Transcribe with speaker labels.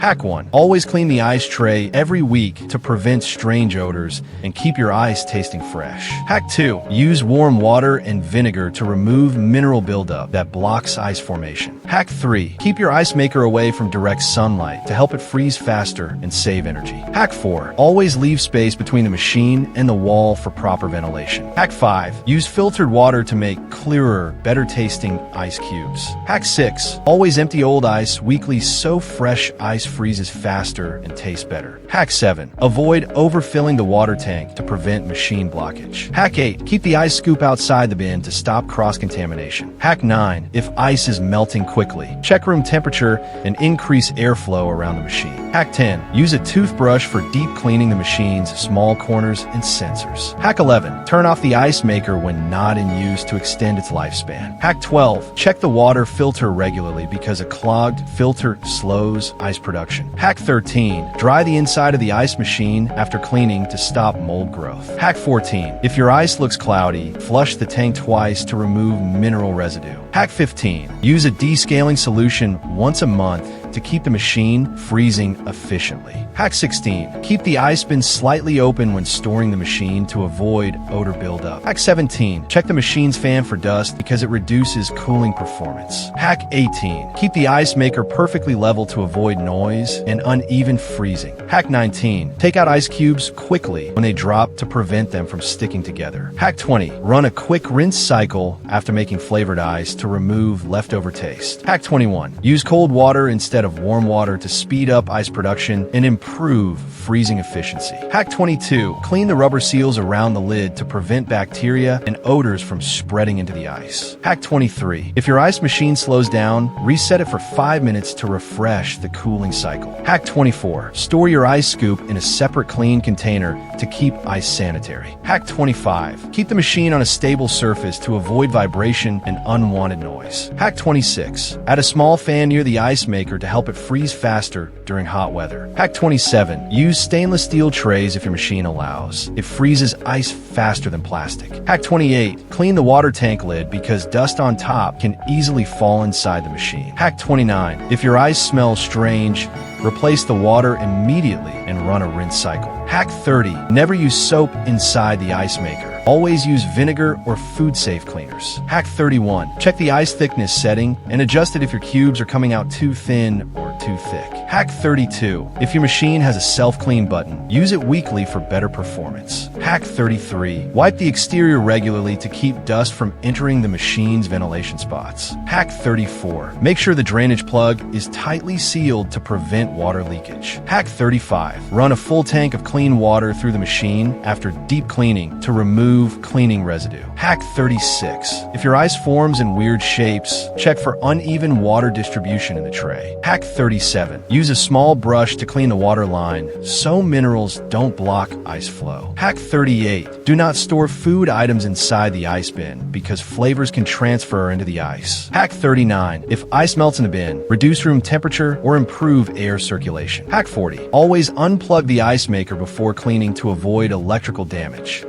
Speaker 1: Hack 1. Always clean the ice tray every week to prevent strange odors and keep your ice tasting fresh. Hack 2. Use warm water and vinegar to remove mineral buildup that blocks ice formation. Hack 3. Keep your ice maker away from direct sunlight to help it freeze faster and save energy. Hack 4. Always leave space between the machine and the wall for proper ventilation. Hack 5. Use filtered water to make clearer, better tasting ice cubes. Hack 6. Always empty old ice weekly so fresh ice freezes faster and tastes better. Hack 7. Avoid overfilling the water tank to prevent machine blockage. Hack 8. Keep the ice scoop outside the bin to stop cross-contamination. Hack 9. If ice is melting quickly, check room temperature and increase airflow around the machine. Hack 10. Use a toothbrush for deep cleaning the machine's small corners and sensors. Hack 11. Turn off the ice maker when not in use to extend its lifespan. Hack 12. Check the water filter regularly because a clogged filter slows ice production. Hack 13. Dry the inside of the ice machine after cleaning to stop mold growth. Hack 14. If your ice looks cloudy, flush the tank twice to remove mineral residue. Hack 15. Use a descaling solution once a month to keep the machine freezing efficiently. Hack 16. Keep the ice bin slightly open when storing the machine to avoid odor buildup. Hack 17. Check the machine's fan for dust because it reduces cooling performance. Hack 18. Keep the ice maker perfectly level to avoid noise and uneven freezing. Hack 19. Take out ice cubes quickly when they drop to prevent them from sticking together. Hack 20. Run a quick rinse cycle after making flavored ice to remove leftover taste. Hack 21. Use cold water instead of warm water to speed up ice production and improve freezing efficiency. Hack 22. Clean the rubber seals around the lid to prevent bacteria and odors from spreading into the ice. Hack 23. If your ice machine slows down, reset it for 5 minutes to refresh the cooling cycle. Hack 24. Store your ice scoop in a separate clean container to keep ice sanitary. Hack 25. Keep the machine on a stable surface to avoid vibration and unwanted noise. Hack 26. Add a small fan near the ice maker to help it freeze faster during hot weather. Hack 27. Use stainless steel trays if your machine allows. It freezes ice faster than plastic. Hack 28. Clean the water tank lid because dust on top can easily fall inside the machine. Hack 29. If your ice smells strange, replace the water immediately and run a rinse cycle. Hack 30. Never use soap inside the ice maker. Always use vinegar or food-safe cleaners. Hack 31. Check the ice thickness setting and adjust it if your cubes are coming out too thin or too thick. Hack 32. If your machine has a self-clean button, use it weekly for better performance. Hack 33. Wipe the exterior regularly to keep dust from entering the machine's ventilation spots. Hack 34. Make sure the drainage plug is tightly sealed to prevent water leakage. Hack 35. Run a full tank of clean water through the machine after deep cleaning to remove cleaning residue. Hack 36. If your ice forms in weird shapes, check for uneven water distribution in the tray. Hack 37. Use a small brush to clean the water line so minerals don't block ice flow. Hack 38. Do not store food items inside the ice bin because flavors can transfer into the ice. Hack 39. If ice melts in the bin, reduce room temperature or improve air circulation. Hack 40. Always unplug the ice maker before cleaning to avoid electrical damage.